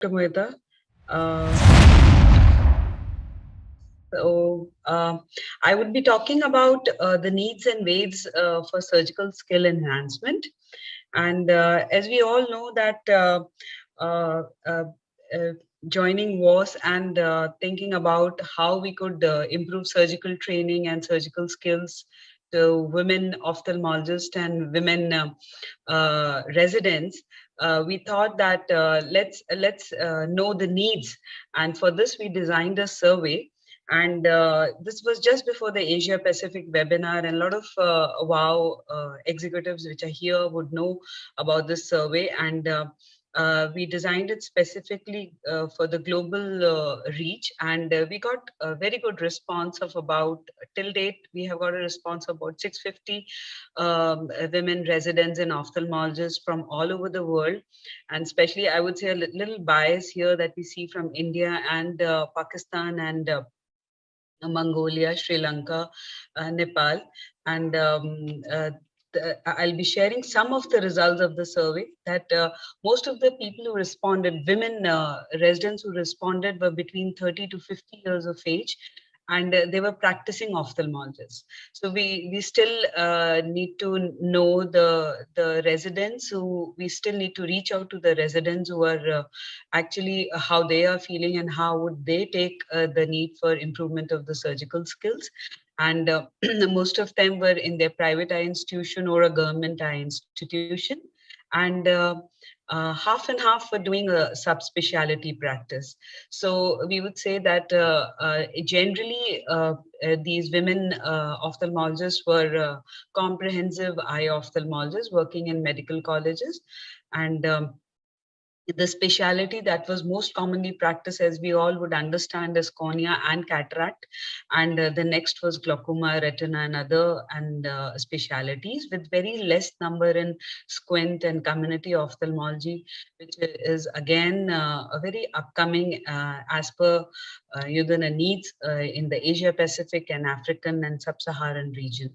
Mohita. Uh, I would be talking about the needs and ways for surgical skill enhancement. And as we all know that uh, uh, uh, joining wars and thinking about how we could improve surgical training and surgical skills to women ophthalmologists and women residents, we thought that let's know the needs, and for this we designed a survey. And this was just before the Asia Pacific webinar, and a lot of wow executives which are here would know about this survey. And we designed it specifically for the global reach, and we got a very good response of about, till date, we have got a response of about 650 women residents and ophthalmologists from all over the world. And especially, I would say a little bias here that we see from India and Pakistan and Mongolia, Sri Lanka, Nepal. And I'll be sharing some of the results of the survey that most of the people who responded, women residents who responded, were between 30 to 50 years of age, and they were practicing ophthalmologists. So we still need to know the residents who, we still need to reach out to the residents who are actually how they are feeling and how would they take the need for improvement of the surgical skills. And most of them were in their private eye institution or a government eye institution. And half and half were doing a subspecialty practice. So we would say that generally these women ophthalmologists were comprehensive eye ophthalmologists working in medical colleges. And the specialty that was most commonly practiced, as we all would understand, is cornea and cataract. And the next was glaucoma, retina, and other and specialities, with very less number in squint and community ophthalmology, which is again a very upcoming as per the needs in the Asia Pacific and African and sub-Saharan region.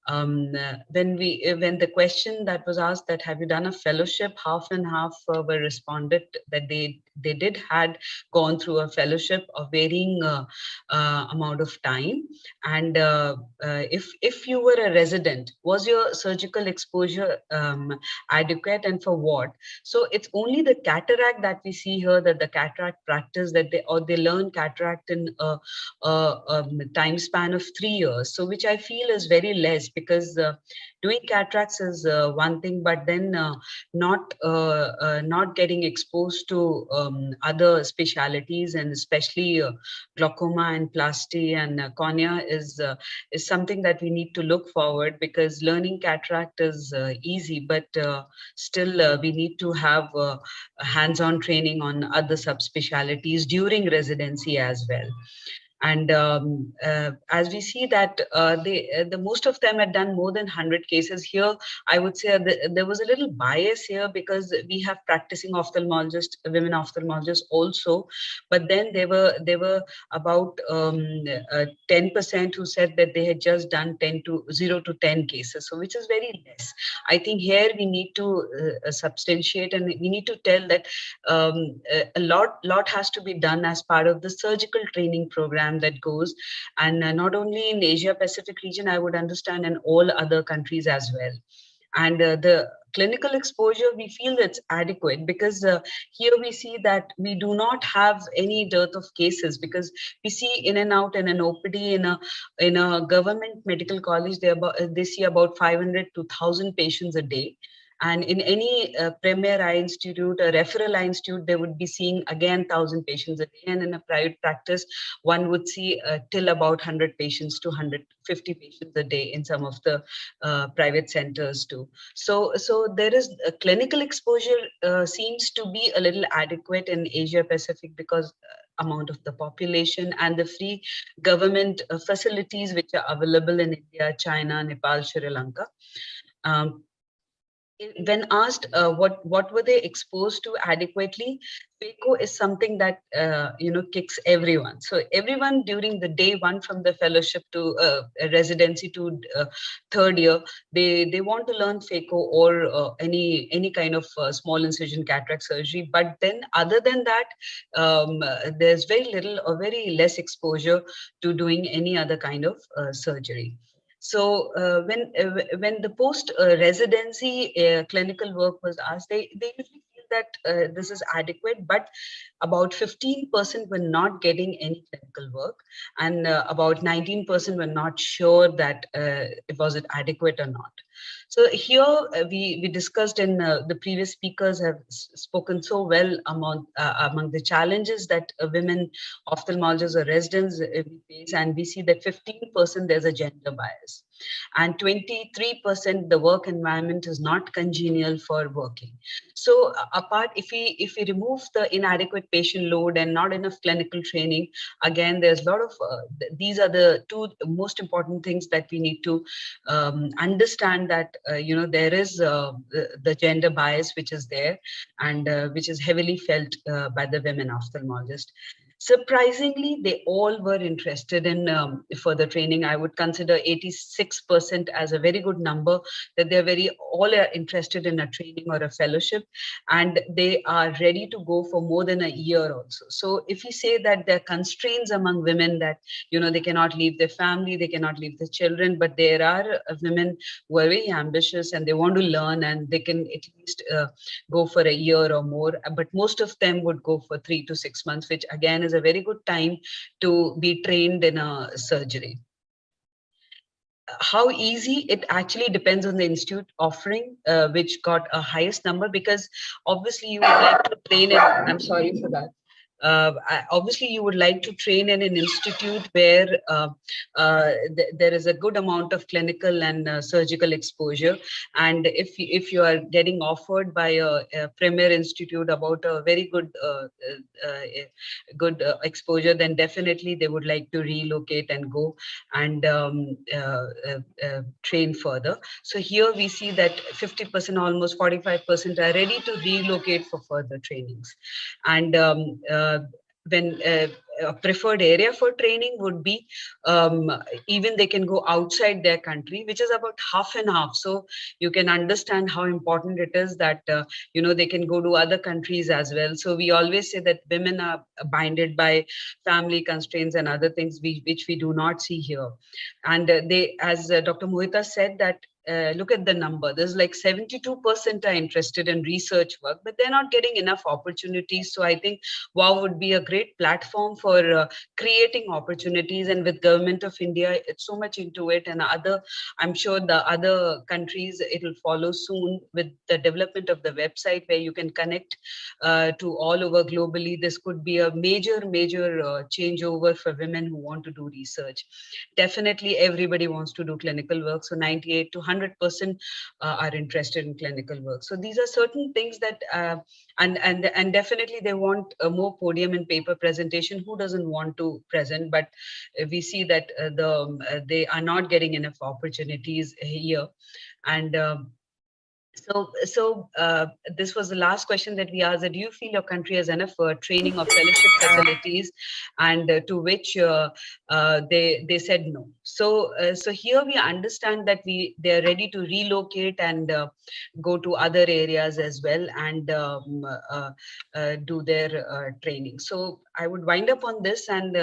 When the question that was asked, that have you done a fellowship, half and half were responded that they did had gone through a fellowship of varying amount of time. And if you were a resident, was your surgical exposure adequate, and for what? So it's only the cataract that we see here, that the cataract practice, that they learn cataract in time span of 3 years. So which I feel is very less, because doing cataracts is one thing, but then not getting exposed to other specialities, and especially glaucoma and plasty and cornea is something that we need to look forward, because learning cataract is easy, but still we need to have hands-on training on other subspecialties during residency as well. And as we see that the most of them had done more than 100 cases here, I would say there was a little bias here, because we have practicing ophthalmologists, women ophthalmologists also, but then there were about 10% who said that they had just done 0 to 10 cases, so which is very less. I think here we need to substantiate, and we need to tell that a lot has to be done as part of the surgical training program that goes, and not only in Asia Pacific region, I would understand, in all other countries as well. And the clinical exposure, we feel it's adequate, because here we see that we do not have any dearth of cases, because we see in and out in an OPD in a government medical college, they see about 500 to 1,000 patients a day. And in any premier eye institute, a referral eye institute, they would be seeing again 1,000 patients a day. And in a private practice, one would see till about 100 patients to 150 patients a day in some of the private centers too. So there is a clinical exposure seems to be a little adequate in Asia Pacific, because amount of the population and the free government facilities which are available in India, China, Nepal, Sri Lanka. Um, when asked what were they exposed to adequately, FACO is something that kicks everyone. So everyone during the day one from the fellowship to residency to third year, they want to learn FACO or any kind of small incision cataract surgery. But then other than that, there's very little or very less exposure to doing any other kind of surgery. So when the post residency clinical work was asked, they usually feel that this is adequate, but about 15% were not getting any clinical work, and about 19% were not sure that it was it adequate or not. So here we discussed, and the previous speakers have spoken so well among the challenges that women ophthalmologists or residents we face, and we see that 15% there's a gender bias, and 23% the work environment is not congenial for working. So apart, if we remove the inadequate patient load and not enough clinical training, again there's a lot of these are the two most important things that we need to understand, that there is the gender bias which is there, and which is heavily felt by the women ophthalmologists. Surprisingly, they all were interested in further training. I would consider 86% as a very good number, that they're all are interested in a training or a fellowship, and they are ready to go for more than a year also. So if we say that there are constraints among women, that they cannot leave their family, they cannot leave their children, but there are women who are very ambitious and they want to learn, and they can at least go for a year or more, but most of them would go for 3 to 6 months, which again is a very good time to be trained in a surgery. How easy, it actually depends on the institute offering, which got a highest number, because obviously you would like to train in, I'm sorry for that. Obviously, you would like to train in an institute where there is a good amount of clinical and surgical exposure. And if you are getting offered by a premier institute about a very good exposure, then definitely they would like to relocate and go and train further. So here we see that 50%, almost 45% are ready to relocate for further trainings. And when a preferred area for training would be, even they can go outside their country, which is about half and half. So you can understand how important it is that they can go to other countries as well. So we always say that women are binded by family constraints and other things which we do not see here. And they, as Dr. Mohita said, that look at the number. There's like 72% are interested in research work, but they're not getting enough opportunities. So I think WOW would be a great platform for creating opportunities. And with Government of India, it's so much into it. And I'm sure the other countries, it will follow soon with the development of the website where you can connect to all over globally. This could be a major changeover for women who want to do research. Definitely everybody wants to do clinical work. So 98 to 100% are interested in clinical work. So these are certain things that, and definitely they want more podium and paper presentation. Who doesn't want to present? But we see that they are not getting enough opportunities here. And so this was the last question that we asked, that do you feel your country has enough training or fellowship facilities? And to which they said no. So here we understand that they are ready to relocate and go to other areas as well, and do their training. So I would wind up on this, and